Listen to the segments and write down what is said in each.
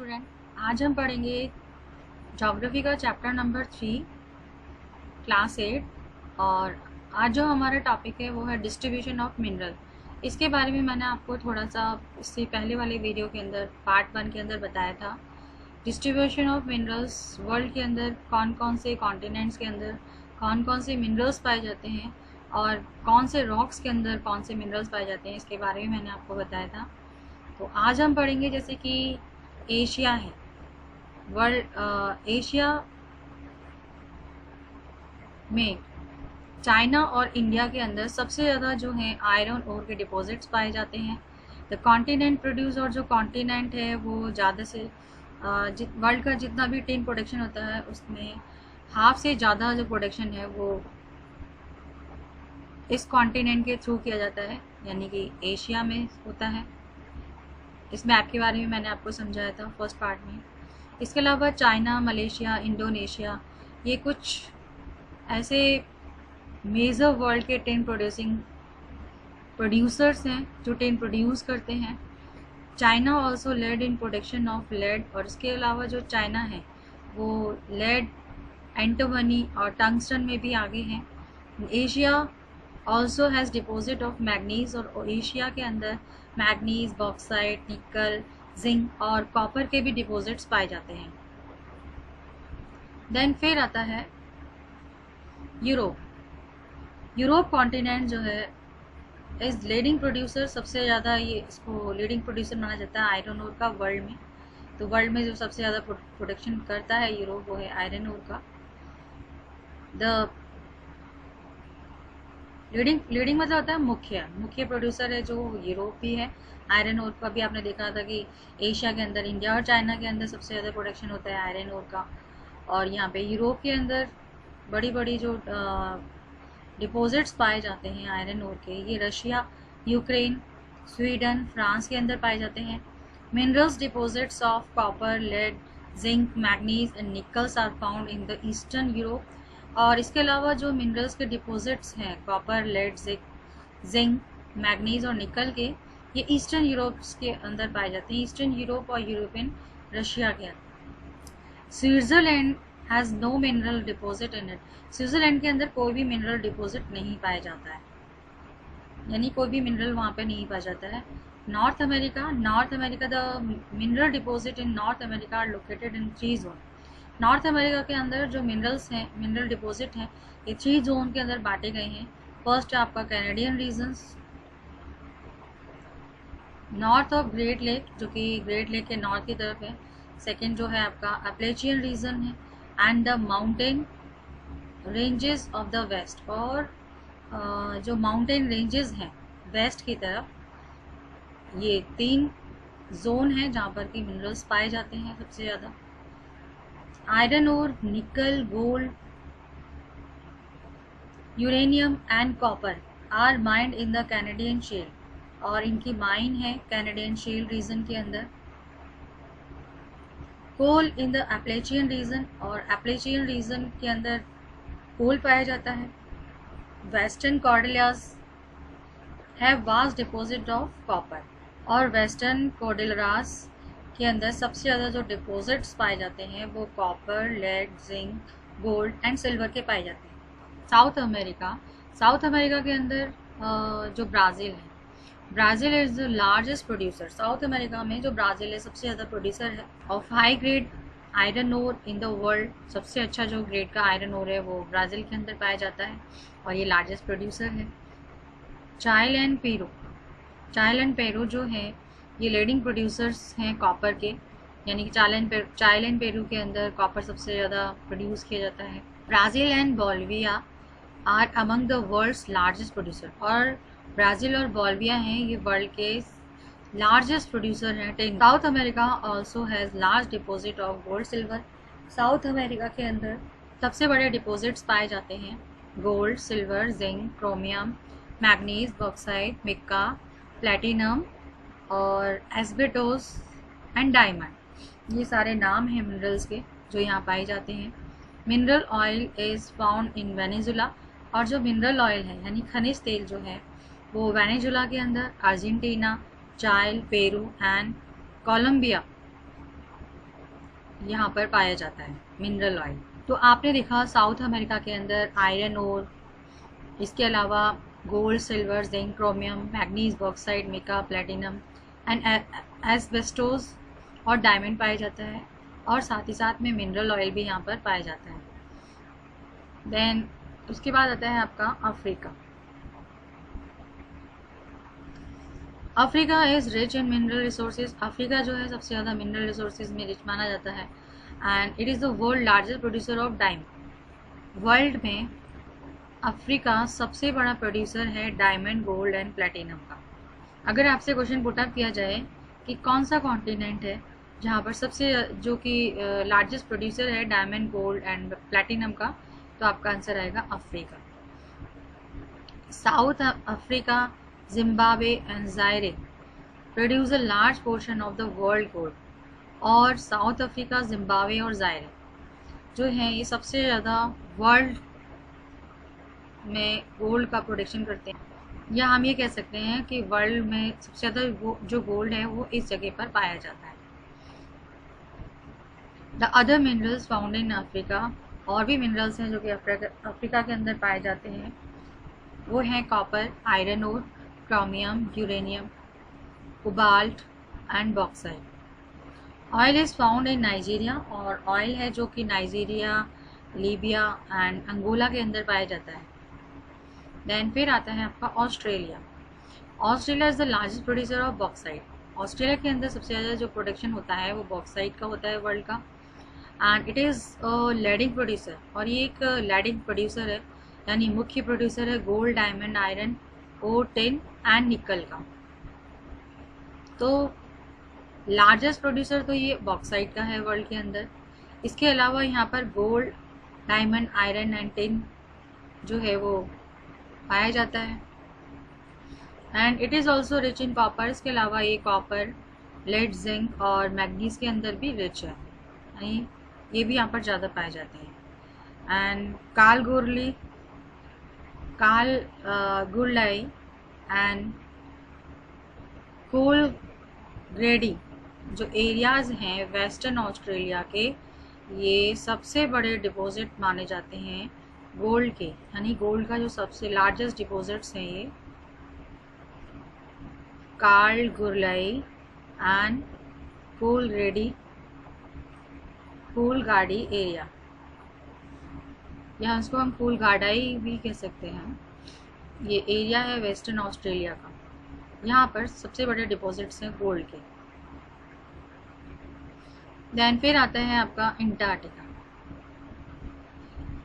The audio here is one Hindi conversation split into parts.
स्टूडेंट, आज हम पढ़ेंगे ज्योग्राफी का चैप्टर नंबर 3 क्लास 8। और आज जो हमारा टॉपिक है वो है डिस्ट्रीब्यूशन ऑफ मिनरल। इसके बारे में मैंने आपको थोड़ा सा इससे पहले वाले वीडियो के अंदर पार्ट 1 के अंदर बताया था। डिस्ट्रीब्यूशन ऑफ मिनरल्स, वर्ल्ड के अंदर कौन कौन से कॉन्टिनेंट्स के अंदर कौन कौन से मिनरल्स पाए जाते हैं और कौन से रॉक्स के अंदर कौन से मिनरल्स पाए जाते हैं, इसके बारे में मैंने आपको बताया था। तो आज हम पढ़ेंगे जैसे कि एशिया है, वर्ल्ड एशिया में चाइना और इंडिया के अंदर सबसे ज़्यादा जो है आयरन ओर के डिपॉजिट्स पाए जाते हैं। द कॉन्टिनेंट प्रोड्यूस, और जो कॉन्टिनेंट है वो ज़्यादा से वर्ल्ड का जितना भी टिन प्रोडक्शन होता है उसमें हाफ से ज़्यादा जो प्रोडक्शन है वो इस कॉन्टिनेंट के थ्रू किया जाता है, यानी कि एशिया में होता है। इस मैप के बारे में मैंने आपको समझाया था फर्स्ट पार्ट में। इसके अलावा चाइना, मलेशिया, इंडोनेशिया, ये कुछ ऐसे मेजर वर्ल्ड के टिन प्रोड्यूसर्स हैं जो टिन प्रोड्यूस करते हैं। China also lead in production of lead, और इसके अलावा जो चाइना है वो लेड, एंटीमनी और टंगस्टन में भी आगे हैं। Asia also has deposit of manganese, और एशिया के अंदर मैग्नीज, बॉक्साइट, निकल, जिंक और कॉपर के भी डिपॉजिट्स पाए जाते हैं। देन फिर आता है यूरोप कॉन्टिनेंट जो है इस लीडिंग प्रोड्यूसर, सबसे ज़्यादा ये इसको लीडिंग प्रोड्यूसर माना जाता है आयरन ओर का वर्ल्ड में। तो वर्ल्ड में जो सबसे ज़्यादा प्रोडक्शन करता है यूरोप, वो है आयरन ओर का। द लीडिंग मतलब होता है मुख्य प्रोड्यूसर है जो यूरोप भी है। आयरन ओर का भी आपने देखा था कि एशिया के अंदर इंडिया और चाइना के अंदर सबसे ज़्यादा प्रोडक्शन होता है आयरन ओर का, और यहाँ पे यूरोप के अंदर बड़ी बड़ी जो डिपॉजिट्स पाए जाते हैं आयरन ओर के, ये रशिया, यूक्रेन, स्वीडन, फ्रांस के अंदर पाए जाते हैं। Minerals deposits of copper, lead, zinc, manganese and nickels are found in the eastern Europe. और इसके अलावा जो मिनरल्स के डिपॉजिट्स हैं कॉपर, लेड, जिंक, मैग्नीज और निकल के, ये ईस्टर्न यूरोप के अंदर पाए जाते हैं, ईस्टर्न यूरोप और यूरोपियन रशिया के अंदर। Switzerland has no mineral deposit in it. Switzerland के अंदर कोई भी मिनरल डिपॉजिट नहीं पाया जाता है, यानी कोई भी मिनरल वहाँ पे नहीं पाया जाता है। North America the mineral deposit in north America are located in 3 zone. North America के अंदर जो मिनरल्स हैं, मिनरल डिपॉजिट हैं, ये 3 जोन के अंदर बांटे गए हैं। फर्स्ट है आपका Canadian regions, north of great lake, जो कि ग्रेट लेक के नॉर्थ की तरफ है। सेकेंड जो है आपका अपलेचियन रीजन है, and the mountain ranges of the west, और जो माउंटेन रेंजेस हैं वेस्ट की तरफ, ये 3 जोन हैं जहाँ पर कि मिनरल्स पाए जाते हैं सबसे ज़्यादा। Iron ore, nickel, gold, uranium and copper are mined in the Canadian shell, और इनकी माइन है कैनेडियन शेल रीजन के अंदर। कोल इन द एप्लेचियन रीजन, और एप्लेचियन रीजन के अंदर कोल पाया जाता है। Western cordilleras have vast deposit of copper, और वेस्टर्न कॉर्डिलरास के अंदर सबसे ज़्यादा जो डिपॉजिट्स पाए जाते हैं वो copper, lead, zinc, gold and silver के पाए जाते हैं। साउथ अमेरिका के अंदर जो ब्राज़ील है, Brazil is the largest producer. South America में जो ब्राज़ील है सबसे ज़्यादा प्रोड्यूसर है of high grade iron ore in the world. सबसे अच्छा जो ग्रेड का आयरन ओर है वो ब्राज़ील के अंदर पाया जाता है, और ये लार्जेस्ट प्रोड्यूसर है। चाइल एंड पेरू जो है ये लीडिंग प्रोड्यूसर्स हैं कॉपर के, यानी कि चाइल एंड पेरू के अंदर कॉपर सबसे ज़्यादा प्रोड्यूस किया जाता है। Brazil and Bolivia are among the world's largest producer, और ब्राज़ील और बोलिविया हैं ये वर्ल्ड के लार्जेस्ट प्रोड्यूसर हैं। South America also has large deposit of gold, silver. South America के अंदर सबसे बड़े डिपॉजिट्स पाए जाते हैं gold, silver, zinc, chromium, manganese, bauxite, mica, platinum और एस्बेटोस एंड डायमंड। ये सारे नाम हैं मिनरल्स के जो यहाँ पाए जाते हैं। Mineral oil is found in Venezuela, और जो मिनरल ऑयल है यानी खनिज तेल जो है वो वेनेजुला के अंदर, अर्जेंटीना, चाइल, पेरू एंड कोलंबिया यहाँ पर पाया जाता है मिनरल ऑयल। तो आपने देखा साउथ अमेरिका के अंदर आयरन ओर, इसके अलावा gold, silver, zinc, chromium, manganese, bauxite, mica, platinum and asbestos और डायमंड पाया जाता है, और साथ ही साथ में मिनरल ऑयल भी यहाँ पर पाया जाता है। देन उसके बाद आता है आपका Africa. Africa is rich in mineral resources. Africa जो है सबसे ज़्यादा मिनरल रिसोर्सेज में रिच माना जाता है, and it is the world largest producer of diamond. World में अफ्रीका सबसे बड़ा प्रोड्यूसर है डायमंड, गोल्ड एंड प्लेटिनम का। अगर आपसे क्वेश्चन पुट अप किया जाए कि कौन सा कॉन्टिनेंट है जहाँ पर सबसे जो कि लार्जेस्ट प्रोड्यूसर है डायमंड, गोल्ड एंड प्लेटिनम का, तो आपका आंसर आएगा Africa. South Africa, Zimbabwe and Zaire produce a large portion of the world gold. और साउथ अफ्रीका, जिम्बाब्वे और ज़ायरे जो हैं ये सबसे ज़्यादा वर्ल्ड में गोल्ड का प्रोडक्शन करते हैं, या हम ये कह सकते हैं कि वर्ल्ड में सबसे ज़्यादा जो गोल्ड है वो इस जगह पर पाया जाता है। The other minerals found in Africa, और भी मिनरल्स हैं जो कि अफ्रीका के अंदर पाए जाते हैं, वो हैं copper, iron ore, chromium, uranium, cobalt and bauxite. Oil is found in Nigeria, और ऑयल है जो कि नाइजीरिया, लीबिया एंड अंगोला के अंदर पाया जाता है। देन फिर आता है आपका Australia. Australia is the largest producer of bauxite. Australia के अंदर सबसे ज़्यादा जो प्रोडक्शन होता है वो बॉक्साइट का होता है वर्ल्ड का, and it is leading producer, और ये एक लीडिंग प्रोड्यूसर है, यानी मुख्य प्रोड्यूसर है गोल्ड, डायमंड, आयरन और टिन एंड निकल का। तो लार्जेस्ट प्रोड्यूसर तो ये बॉक्साइट का है वर्ल्ड के अंदर। इसके अलावा यहाँ पर gold, diamond, iron and tin जो है वो पाया जाता है, and it is also rich in copper. इसके अलावा ये कॉपर, लेड, जिंक और मैग्नीज के अंदर भी रिच है, यानी ये भी यहाँ पर ज़्यादा पाए जाते हैं। एंड गुरलाई एंड कोल ग्रेडी जो एरियाज़ हैं वेस्टर्न ऑस्ट्रेलिया के, ये सबसे बड़े डिपॉजिट माने जाते हैं गोल्ड के, यानी गोल्ड का जो सबसे लार्जेस्ट डिपॉजिट्स हैं ये कार्ल गुरलाई एंड कोलगाडी एरिया, या इसको हम कोलगाडाई भी कह सकते हैं। ये एरिया है वेस्टर्न ऑस्ट्रेलिया का, यहाँ पर सबसे बड़े डिपॉजिट्स हैं गोल्ड के। देन फिर आता है आपका Antarctica.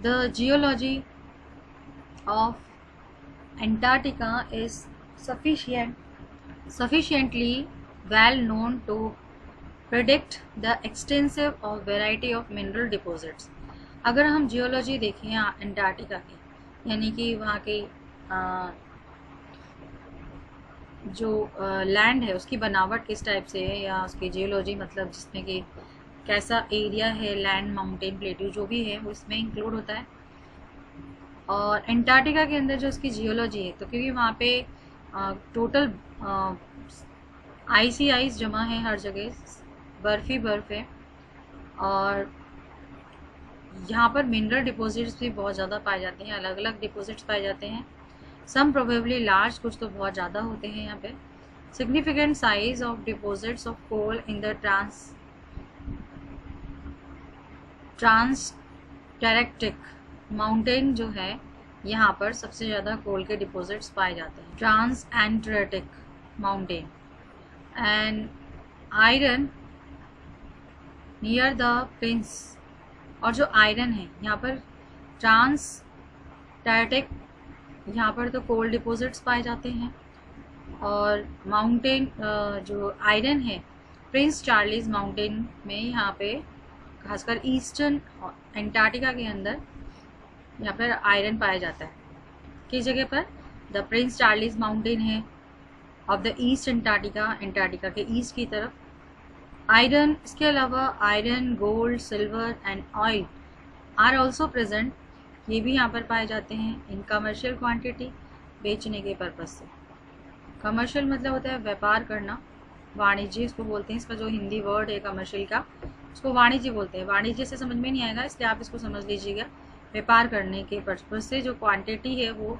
The geology of Antarctica is sufficiently well known to predict the extensive of variety of mineral deposits। अगर हम जियोलॉजी देखें अंटार्कटिका की, यानी कि वहाँ के जो लैंड है उसकी बनावट किस टाइप से है, या उसकी जियोलॉजी मतलब जिसमें कि कैसा एरिया है, लैंड, माउंटेन, प्लेट्यू जो भी है वो इसमें इंक्लूड होता है। और अंटार्कटिका के अंदर जो उसकी जियोलॉजी है, तो क्योंकि वहाँ पे टोटल आइस जमा है हर जगह, बर्फ़ ही बर्फ़ है, और यहाँ पर मिनरल डिपॉजिट्स भी बहुत ज़्यादा पाए जाते हैं, अलग अलग डिपॉजिट्स पाए जाते हैं। सम प्रोबेबली लार्ज, कुछ तो बहुत ज़्यादा होते हैं यहाँ पे। Significant size of deposits of coal in the transantarctic mountain जो है, यहाँ पर सबसे ज़्यादा कोल के डिपॉजिट्स पाए जाते हैं, transantarctic mountain. And iron near the prince, और जो आयरन है यहाँ पर ट्रांसटैरेक्टिक, यहाँ पर तो कोल डिपॉजिट्स पाए जाते हैं। और माउंटेन जो आयरन है प्रिंस चार्ल्स माउंटेन में, यहाँ पे खासकर ईस्टर्न अंटार्कटिका के अंदर यहाँ पर आयरन पाया जाता है। किस जगह पर? द प्रिंस चार्ल्स माउंटेन है of the east Antarctica, Antarctica के ईस्ट की तरफ। आयरन, इसके अलावा iron, gold, silver and oil are also present, ये भी यहाँ पर पाए जाते हैं इन कमर्शियल क्वांटिटी, बेचने के पर्पज़ से। कमर्शियल मतलब होता है व्यापार करना, वाणिज्य इसको बोलते हैं, इसका जो हिंदी वर्ड है कमर्शियल का उसको वाणिज्य बोलते हैं। वाणिज्य से समझ में नहीं आएगा, इसलिए आप इसको समझ लीजिएगा व्यापार करने के पर्पज से जो क्वांटिटी है वो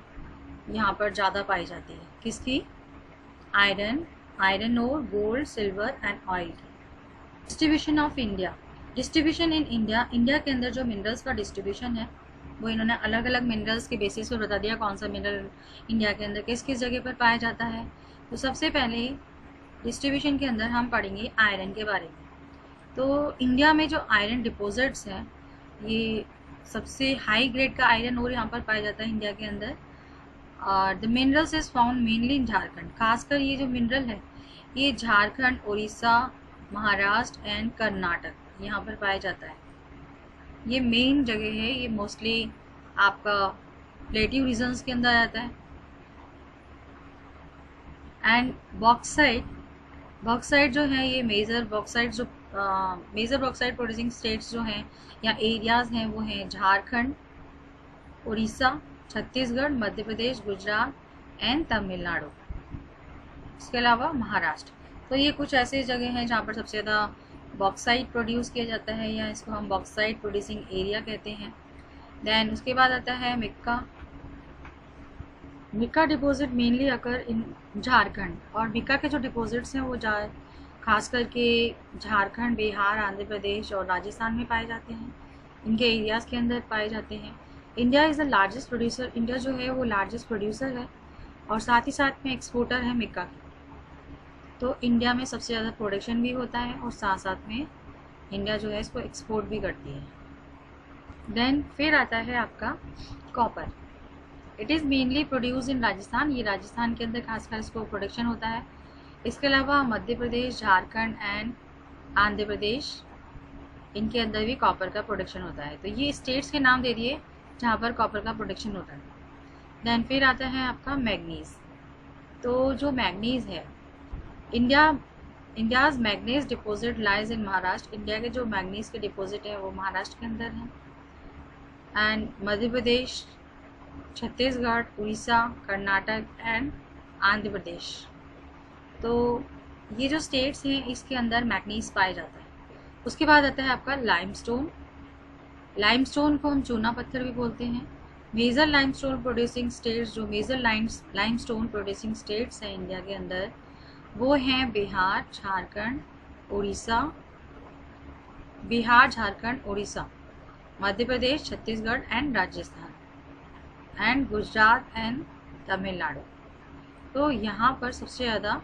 यहाँ पर ज़्यादा पाई जाती है। किसकी? Iron ore, gold, silver and oil की। Distribution of India. Distribution in India, India के अंदर जो मिनरल्स का डिस्ट्रीब्यूशन है वो इन्होंने अलग अलग मिनरल्स के बेसिस पर बता दिया, कौन सा मिनरल इंडिया के अंदर किस किस जगह पर पाया जाता है। तो सबसे पहले डिस्ट्रीब्यूशन के अंदर हम पढ़ेंगे आयरन के बारे में। तो इंडिया में जो आयरन डिपॉजिट्स हैं, ये सबसे हाई ग्रेड का आयरन और यहाँ पर पाया जाता है इंडिया के अंदर। और the minerals is found mainly इन झारखंड। खासकर ये जो मिनरल है ये झारखंड, उड़ीसा, महाराष्ट्र एंड कर्नाटक यहाँ पर पाया जाता है। ये मेन जगह है, ये मोस्टली आपका प्लेटिव रीजन्स के अंदर आता है। एंड बॉक्साइट जो है, ये मेजर बॉक्साइट प्रोड्यूसिंग स्टेट्स जो हैं या एरियाज हैं वो हैं झारखंड, उड़ीसा, छत्तीसगढ़, मध्य प्रदेश, गुजरात एंड तमिलनाडु, इसके अलावा महाराष्ट्र। तो ये कुछ ऐसे जगह हैं जहाँ पर सबसे ज़्यादा बॉक्साइट प्रोड्यूस किया जाता है, या इसको हम बॉक्साइट प्रोड्यूसिंग एरिया कहते हैं। देन उसके बाद आता है मिक्का डिपॉजिट मेनली अकर इन झारखंड। और मिक्का के जो डिपॉजिट्स हैं वो खास करके झारखंड, बिहार, आंध्र प्रदेश और राजस्थान में पाए जाते हैं, इनके एरियाज़ के अंदर पाए जाते हैं। India is the largest producer. India जो है वो लार्जेस्ट प्रोड्यूसर है और साथ ही साथ में एक्सपोर्टर है मिक्का की। तो इंडिया में सबसे ज़्यादा प्रोडक्शन भी होता है और साथ साथ में इंडिया जो है इसको एक्सपोर्ट भी करती है। देन फिर आता है आपका copper. It is mainly produce in Rajasthan. ये राजस्थान के अंदर खासकर इसको प्रोडक्शन होता है। इसके अलावा मध्य प्रदेश, झारखंड एंड आंध्र प्रदेश, इनके अंदर भी कॉपर का प्रोडक्शन होता है। तो ये स्टेट्स के नाम दे दिए जहाँ पर कॉपर का प्रोडक्शन होता है। देन फिर आता है आपका मैग्नीज। तो जो मैग्नीज है, India's manganese deposit lies in Maharashtra. India के जो मैग्नीज के डिपॉजिट है वो महाराष्ट्र के अंदर हैं। And Madhya Pradesh, Chhattisgarh, Orissa, Karnataka and Andhra Pradesh. तो ये जो स्टेट्स हैं इसके अंदर मैग्नीज पाया जाता है। उसके बाद आता है आपका लाइमस्टोन। लाइमस्टोन को हम चूना पत्थर भी बोलते हैं। मेजर लाइमस्टोन प्रोड्यूसिंग स्टेट्स, जो मेजर लाइमस्टोन प्रोड्यूसिंग स्टेट्स हैं इंडिया के अंदर वो हैं Bihar, Jharkhand, Orissa, Madhya Pradesh, Chhattisgarh and Rajasthan and Gujarat and Tamil Nadu. तो यहाँ पर सबसे ज़्यादा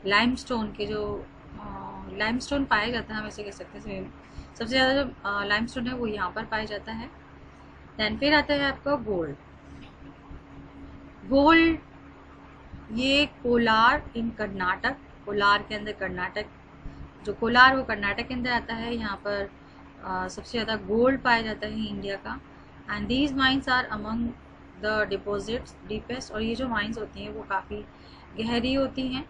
लाइमस्टोन के जो लाइमस्टोन पाया जाता है, हम ऐसे कह सकते हैं, सबसे ज़्यादा जो लाइमस्टोन है वो यहाँ पर पाया जाता है। देन फिर आता है आपका गोल्ड। ये कोलार इन कर्नाटक, कोलार के अंदर कर्नाटक, जो कोलार वो कर्नाटक के अंदर आता है। यहाँ पर सबसे ज़्यादा गोल्ड पाया जाता है इंडिया का। And these mines are among the deposits deepest. और ये जो माइंस होती हैं वो काफ़ी गहरी होती हैं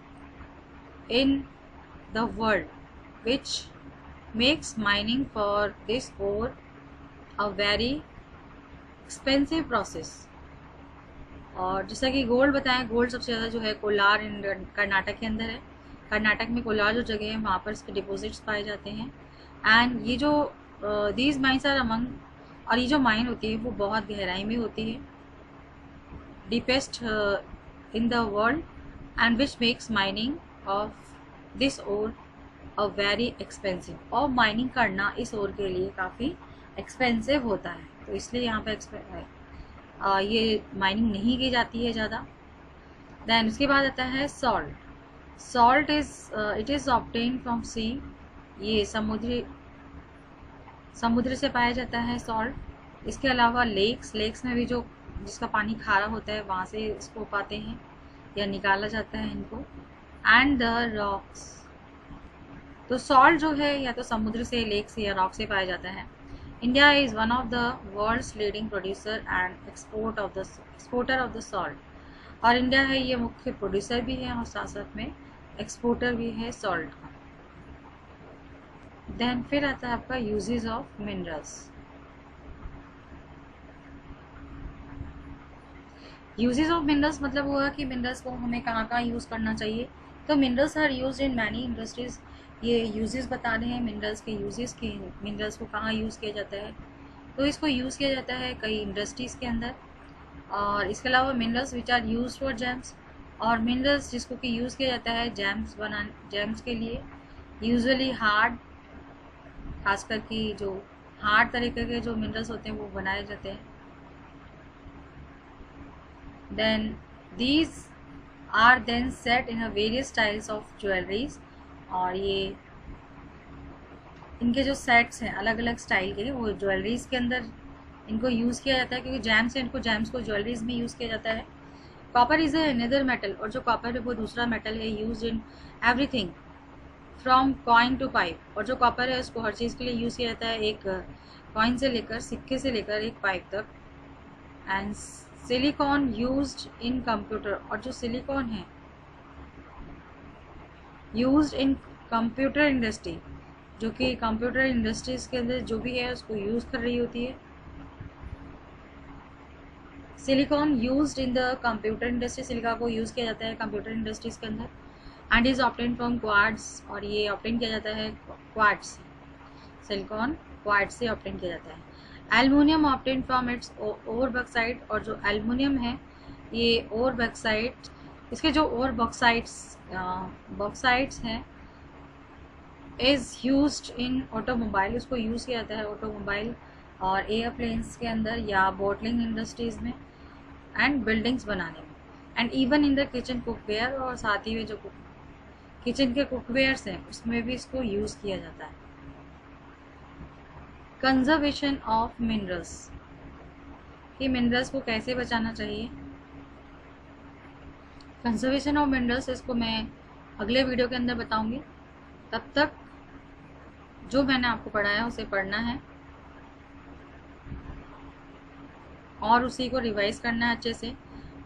in the world, which makes mining for this ore a very expensive process. और जैसा कि गोल्ड बताएं, गोल्ड सबसे ज़्यादा जो है कोलार इन कर्नाटक के अंदर है। कर्नाटक में कोलार जो जगह है वहाँ पर इसके डिपॉजिट्स पाए जाते हैं। एंड ये जो दीज माइंस आर अमंग, और ये जो माइन होती है वो बहुत गहराई में होती है, deepest in the world, and which makes mining of this ore a very expensive. और माइनिंग करना इस ओर के लिए काफ़ी एक्सपेंसिव होता है, तो इसलिए यहाँ पर ये माइनिंग नहीं की जाती है ज़्यादा। देन उसके बाद आता है salt it is obtain from sea. ये समुद्र से पाया जाता है सॉल्ट। इसके अलावा लेक्स में भी जो जिसका पानी खारा होता है वहाँ से इसको पाते हैं या निकाला जाता है इनको। And the rocks. तो सॉल्ट जो है या तो समुद्र से, लेक से या रॉक से पाया जाता है। India is one of the world's leading producer and exporter of the salt. और इंडिया है ये मुख्य प्रोड्यूसर भी है और साथ साथ में एक्सपोर्टर भी है सॉल्ट का। देन फिर आता है आपका uses of minerals. Uses of minerals मतलब हुआ कि मिनरल्स को हमें कहाँ कहाँ यूज़ करना चाहिए। तो minerals are used in many industries. ये यूजेस बता रहे हैं मिनरल्स के यूजेस के, मिनरल्स को कहाँ यूज़ किया जाता है। तो इसको यूज़ किया जाता है कई इंडस्ट्रीज़ के अंदर, और इसके अलावा minerals which are use for gems, और मिनरल्स जिसको कि यूज़ किया जाता है जैम्स के लिए, यूजुअली हार्ड, खासकर कि जो हार्ड तरीके के जो मिनरल्स होते हैं वो बनाए जाते हैं। Then these are then set in a various styles of jewelleries, और ये इनके जो सेट्स हैं अलग अलग स्टाइल के, वो ज्वेलरीज के अंदर इनको यूज़ किया जाता है, क्योंकि जैम्स को ज्वेलरीज में यूज़ किया जाता है। कॉपर इज़ अनदर मेटल, और जो कॉपर है वो दूसरा मेटल है use in everything from coin to pipe, और जो कॉपर है उसको हर चीज़ के लिए यूज़ किया जाता है, एक कॉइन से लेकर, सिक्के से लेकर एक पाइप तक। And silicon used in computer, और जो सिलिकॉन है यूज्ड इन कंप्यूटर इंडस्ट्री, जो कि कंप्यूटर इंडस्ट्रीज के अंदर जो भी है उसको यूज़ कर रही होती है। Silicon used in the computer industry, silica को यूज़ किया जाता है कंप्यूटर इंडस्ट्रीज के अंदर। And is obtain from quartz, और ये ऑप्टेन किया जाता है क्वार्ट्ज से, सिलिकॉन क्वार्ट्ज से ऑप्टेन किया जाता है। Aluminium obtain from its ore bauxite, और जो एल्युमिनियम है ये ओर बॉक्साइट, इसके जो ओर बॉक्साइट्स हैं इज़ यूज्ड इन ऑटोमोबाइल, उसको यूज़ किया जाता है ऑटोमोबाइल और एयरप्लेन्स के अंदर या बॉटलिंग इंडस्ट्रीज़ में एंड बिल्डिंग्स बनाने में, and even in the kitchen cookware, और साथ ही में जो किचन के कुकवेयर्स हैं उसमें भी इसको यूज़ किया जाता है। कंजर्वेशन ऑफ मिनरल्स, कि मिनरल्स को कैसे बचाना चाहिए। कंजर्वेशन ऑफ मिनरल्स इसको मैं अगले वीडियो के अंदर बताऊंगी। तब तक जो मैंने आपको पढ़ाया उसे पढ़ना है और उसी को रिवाइज करना है अच्छे से।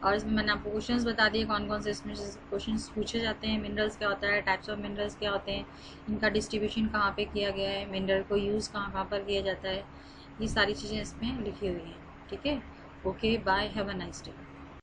और इसमें मैंने आपको क्वेश्चंस बता दिए कौन कौन से इसमें क्वेश्चंस पूछे जाते हैं, मिनरल्स क्या होता है, टाइप्स ऑफ मिनरल्स क्या होते हैं, इनका डिस्ट्रीब्यूशन कहाँ पे किया गया है, मिनरल को यूज़ कहाँ कहाँ पर किया जाता है, ये सारी चीज़ें इसमें लिखी हुई हैं। ठीक है, okay bye, have a nice day.